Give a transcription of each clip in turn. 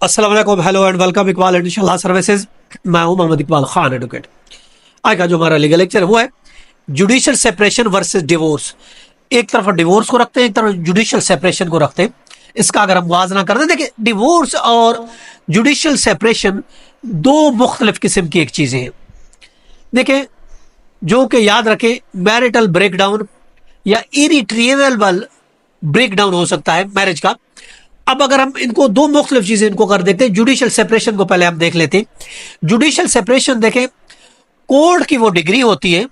अस्सलाम वालेकुम, hello and welcome Iqbal इंशाल्लाह सर्विसेज। मैं हूं मोहम्मद इकबाल खान एडवोकेट। आज का जो हमारा लीगल लेक्चर है वो है जुडिशियल सेपरेशन वर्सेस डिवोर्स। एक तरफ डिवोर्स को रखते हैं, एक तरफ जुडिशियल सेपरेशन को रखते हैं। इसका अगर हम मुआवजा करते हैं, देखिए डिवोर्स और जुडिशियल सेपरेशन दो मुख्तलिफ किस्म की एक चीज़ें हैं। देखिए, जो कि याद रखें, मैरिटल ब्रेकडाउन या इरिट्रीवेबल ब्रेकडाउन हो सकता है मैरिज का। अब अगर हम इनको दो मुख्तलिफ चीजें इनको कर देते हैं, जुडिशियल सेपरेशन को पहले हम देख लेते हैं। जुडिशियल सेपरेशन देखें, कोर्ट की वो डिग्री होती है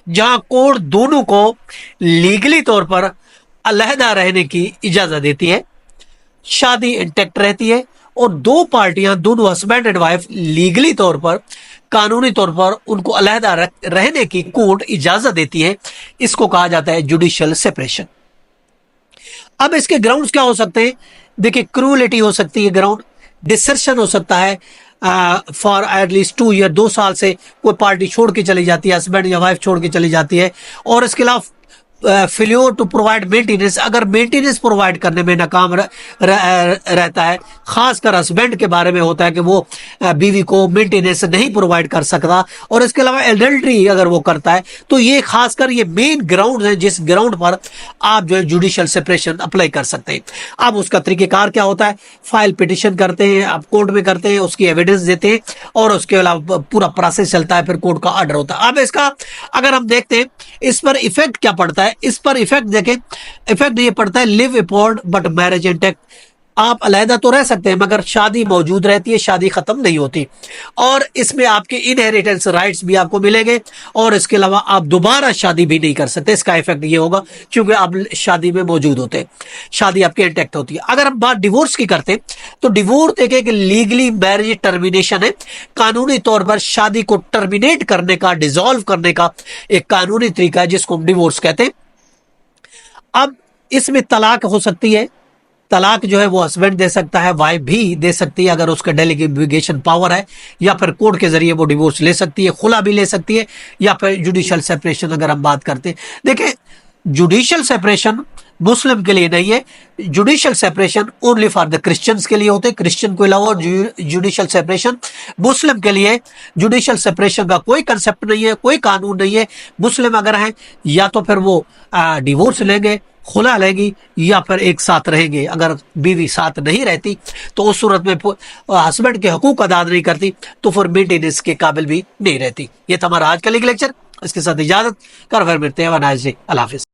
जहां कोर्ट दोनों को लीगली तौर पर अलहदा रहने की इजाजत देती है, शादी इंटैक्ट रहती है और दो पार्टियां, दोनों हस्बैंड एंड वाइफ, लीगली तौर पर, कानूनी तौर पर उनको अलहदा रहने की कोर्ट इजाजत देती है। इसको कहा जाता है जुडिशियल सेपरेशन। अब इसके ग्राउंड्स क्या हो सकते हैं? देखिए, क्रूलिटी हो सकती है ग्राउंड, डिसर्शन हो सकता है फॉर एटलीस्ट 2 ईयर, 2 साल से कोई पार्टी छोड़ के चली जाती है, हस्बैंड या वाइफ छोड़ के चली जाती है। और इसके अलावा फेल्योर टू प्रोवाइड मेंटेनेंस, अगर मेंटेनेंस प्रोवाइड करने में नाकाम रहता है, खासकर हस्बैंड के बारे में होता है कि वो बीवी को मेंटेनेंस नहीं प्रोवाइड कर सकता, और इसके अलावा एडल्ट्री अगर वो करता है, तो ये खासकर ये मेन ग्राउंड है जिस ग्राउंड पर आप जो है जुडिशियल सेपरेशन अप्लाई कर सकते हैं। अब उसका तरीकेकार क्या होता है? फाइल पिटिशन करते हैं, आप कोर्ट में करते हैं, उसकी एविडेंस देते हैं और उसके अलावा पूरा प्रोसेस चलता है, फिर कोर्ट का ऑर्डर होता है। अब इसका अगर हम देखते हैं इस पर इफेक्ट क्या पड़ता है, इस पर इफेक्ट देखें, इफेक्ट ये पड़ता है live apart but marriage intact. आप अलहदा तो रह सकते हैं मगर शादी मौजूद रहती है, शादी खत्म नहीं होती। और इसमें आपके इनहेरिटेंस राइट्स भी आपको मिलेंगे और इसके अलावा आप दोबारा शादी भी नहीं कर सकते। इसका इफेक्ट ये होगा क्योंकि आप शादी में मौजूद होते हैं, शादी आपकी इंटैक्ट होती है। अगर हम बात डिवोर्स की करते हैं तो डिवोर्स देखें कि लीगली मैरिज टर्मिनेशन है, कानूनी तौर पर शादी को टर्मिनेट करने का, डिसॉल्व करने का एक कानूनी तरीका है जिसको हम डिवोर्स कहते हैं। अब इसमें तलाक हो सकती है, तलाक जो है वो हस्बैंड दे सकता है, वाइफ भी दे सकती है अगर उसका डेलीगेशन पावर है, या फिर कोर्ट के जरिए वो डिवोर्स ले सकती है, खुला भी ले सकती है, या फिर जुडिशियल सेपरेशन अगर हम बात करते हैं। देखिए, जुडिशियल सेपरेशन मुस्लिम के लिए नहीं है, judicial separation only for the Christians के लिए होते हैं। क्रिश्चियन को अलावा जुडिशियल सेपरेशन, मुस्लिम के लिए जुडिशियल सेपरेशन का कोई कंसेप्ट नहीं है, कोई कानून नहीं है। मुस्लिम अगर हैं या तो फिर वो डिवोर्स लेंगे, खुला लेगी, या फिर एक साथ रहेंगे। अगर बीवी साथ नहीं रहती तो उस सूरत में हस्बैंड के हकूक अदा नहीं करती तो फिर मेंटेनेंस के काबिल भी नहीं रहती। ये था हमारा आज का लीगल लेक्चर। इसके साथ इजाजत कर, फिर मिलते हैं। अल्लाह हाफिज़।